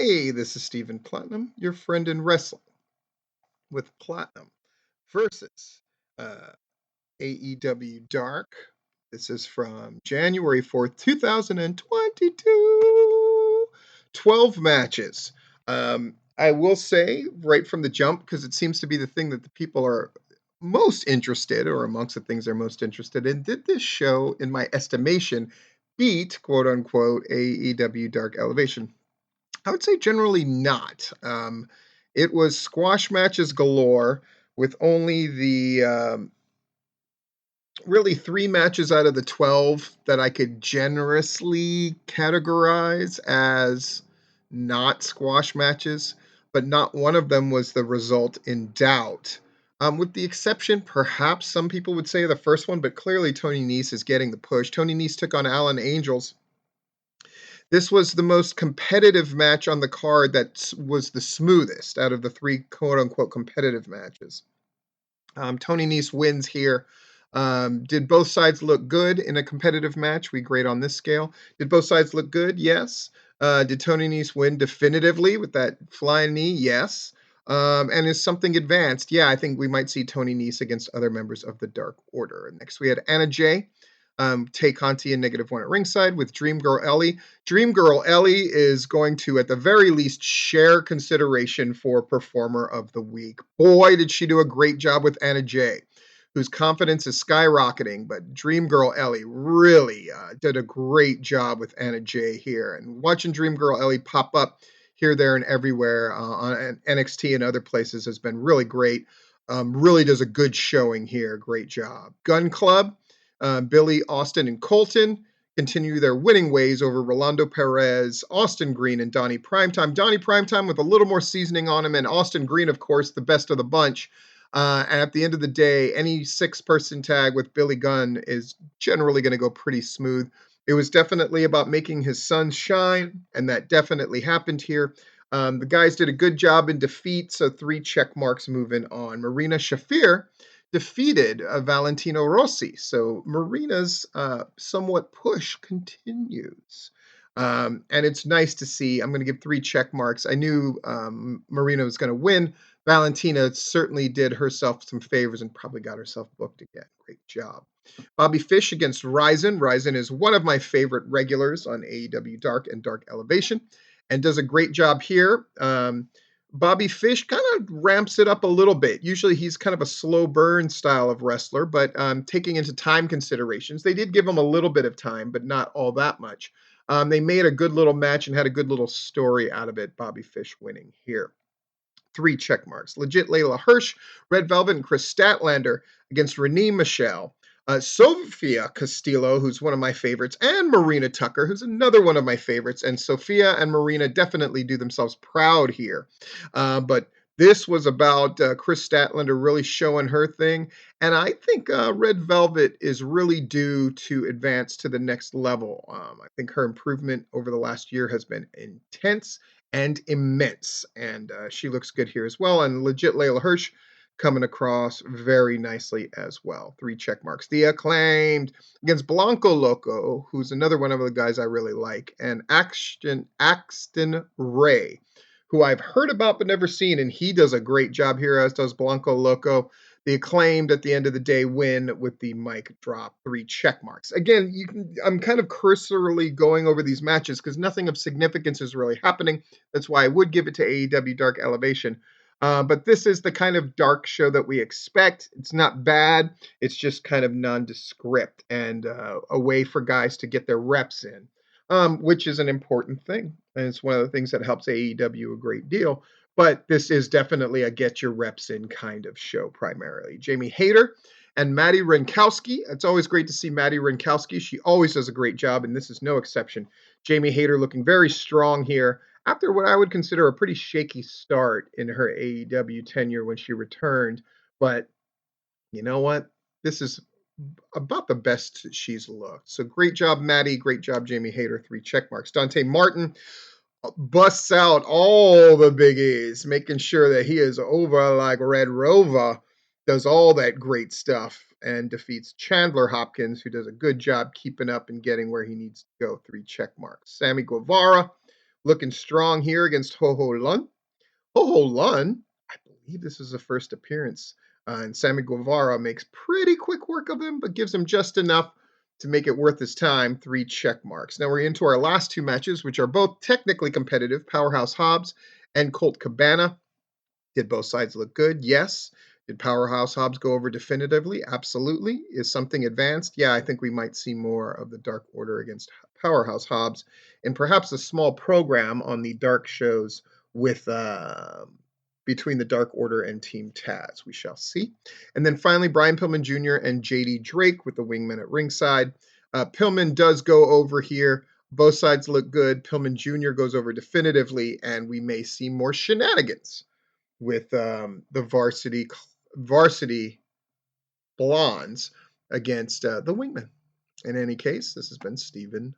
Hey, this is Stephen Platinum, your friend in wrestling, with Platinum versus uh, AEW Dark. This is from January 4th, 2022. 12 matches. I will say right from the jump, because it seems to be the thing that the people are most interested, or amongst the things they're most interested in, did this show, in my estimation, beat quote unquote AEW Dark Elevation? I would say generally not. It was squash matches galore with only the really three matches out of the 12 that I could generously categorize as not squash matches, but not one of them was the result in doubt. With the exception, perhaps some people would say the first one, but clearly Tony Nese is getting the push. Tony Nese took on Alan Angels. This was the most competitive match on the card that was the smoothest out of the three quote unquote competitive matches. Tony Nese wins here. Did both sides look good in a competitive match? We grade on this scale. Did both sides look good? Yes. Did Tony Nese win definitively with that flying knee? Yes. And is something advanced? Yeah, I think we might see Tony Nese against other members of the Dark Order. Next, we had Anna Jay take Conti and -1 at ringside with Dream Girl Ellie. Dream Girl Ellie is going to, at the very least, share consideration for Performer of the Week. Boy, did she do a great job with Anna Jay, whose confidence is skyrocketing. But Dream Girl Ellie really did a great job with Anna Jay here. And watching Dream Girl Ellie pop up here, there, and everywhere on NXT and other places has been really great. Really does a good showing here. Great job. Gun Club. Billy, Austin, and Colton continue their winning ways over Rolando Perez, Austin Green, and Donnie Primetime. Donnie Primetime with a little more seasoning on him, and Austin Green, of course, the best of the bunch. And at the end of the day, any six-person tag with Billy Gunn is generally going to go pretty smooth. It was definitely about making his son shine, and that definitely happened here. The guys did a good job in defeat, so 3 check marks moving on. Marina Shafir defeated Valentino Rossi. So Marina's somewhat push continues. And it's nice to see. I'm going to give 3 check marks. I knew Marina was going to win. Valentina certainly did herself some favors and probably got herself booked again. Great job. Bobby Fish against Ryzen. Ryzen is one of my favorite regulars on AEW Dark and Dark Elevation and does a great job here. Bobby Fish kind of ramps it up a little bit. Usually he's kind of a slow burn style of wrestler, but taking into time considerations, they did give him a little bit of time, but not all that much. They made a good little match and had a good little story out of it. Bobby Fish winning here. 3 check marks. Legit Layla Hirsch, Red Velvet, and Chris Statlander against Renee Michelle. Sofia Castillo, who's one of my favorites, and Marina Tucker, who's another one of my favorites. And Sofia and Marina definitely do themselves proud here. But this was about Chris Statlander really showing her thing. And I think Red Velvet is really due to advance to the next level. I think her improvement over the last year has been intense and immense. And she looks good here as well. And legit Layla Hirsch coming across very nicely as well. 3 check marks. The Acclaimed against Blanco Loco, who's another one of the guys I really like, and Axton Ray, who I've heard about but never seen, and he does a great job here, as does Blanco Loco. The Acclaimed at the end of the day win with the mic drop. 3 check marks. Again, I'm kind of cursorily going over these matches because nothing of significance is really happening. That's why I would give it to AEW Dark Elevation. But this is the kind of dark show that we expect. It's not bad. It's just kind of nondescript and a way for guys to get their reps in, which is an important thing. And it's one of the things that helps AEW a great deal. But this is definitely a get your reps in kind of show primarily. Jamie Hayter and Maddie Renkowski. It's always great to see Maddie Renkowski. She always does a great job, and this is no exception. Jamie Hayter looking very strong here after what I would consider a pretty shaky start in her AEW tenure when she returned. But you know what? This is about the best she's looked. So great job, Maddie. Great job, Jamie Hayter. 3 check marks. Dante Martin busts out all the biggies, making sure that he is over like Red Rover, does all that great stuff, and defeats Chandler Hopkins, who does a good job keeping up and getting where he needs to go. 3 check marks. Sammy Guevara looking strong here against Ho Ho Lun. Ho Ho Lun, I believe this is the first appearance, and Sammy Guevara makes pretty quick work of him, but gives him just enough to make it worth his time. 3 check marks. Now we're into our last 2 matches, which are both technically competitive. Powerhouse Hobbs and Colt Cabana. Did both sides look good? Yes. Did Powerhouse Hobbs go over definitively? Absolutely. Is something advanced? Yeah, I think we might see more of the Dark Order against Powerhouse Hobbs, and perhaps a small program on the Dark shows with between the Dark Order and Team Taz. We shall see. And then finally, Brian Pillman Jr. and JD Drake with the wingmen at ringside. Pillman does go over here. Both sides look good. Pillman Jr. goes over definitively, and we may see more shenanigans with the varsity blondes against the wingmen. In any case, this has been Stephen